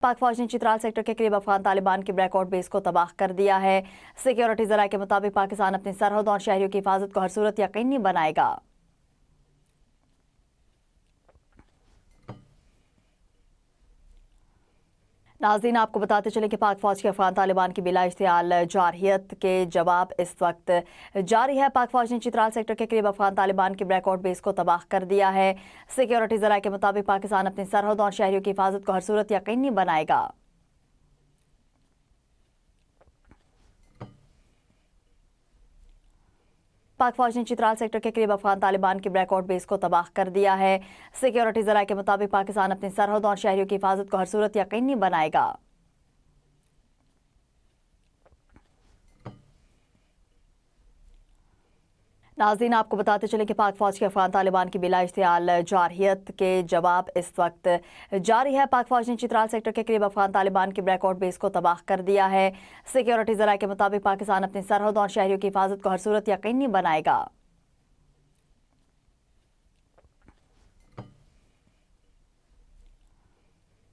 पाक फौज ने चित्राल सेक्टर के करीब अफगान तालिबान की ब्रेकआउट बेस को तबाह कर दिया है। सिक्योरिटी जराये के मुताबिक पाकिस्तान अपनी सरहद और शहरियों की हिफाजत को हर सूरत यकीनी बनाएगा। नाज़रीन, आपको बताते चले कि पाक फौज की अफगान तालिबान की बिला इश्तियाल जारहियत के जवाब इस वक्त जारी है। पाक फौज ने चित्राल सेक्टर के करीब अफगान तालिबान की ब्रेकआउट बेस को तबाह कर दिया है। सिक्योरिटी जराये के मुताबिक पाकिस्तान अपनी सरहद और शहरियों की हिफाजत को हर सूरत यकीनी बनाएगा। पाक फौज ने चित्राल सेक्टर के करीब अफगान तालिबान की ब्रेकआउट बेस को तबाह कर दिया है। सिक्योरिटी जराये के मुताबिक पाकिस्तान अपनी सरहद और शहरियों की हिफाजत को हर सूरत यकीनी बनाएगा। नाज़रीन, आपको बताते चले कि पाक फौज के अफगान तालिबान की बिला इश्तियाल जारहियत के जवाब इस वक्त जारी है। पाक फौज ने चित्राल सेक्टर के करीब अफगान तालिबान की ब्रेकआउट बेस को तबाह कर दिया है। सिक्योरिटी जराये के मुताबिक पाकिस्तान अपनी सरहद और शहरियों की हिफाजत को हर सूरत यकीनी बनाएगा।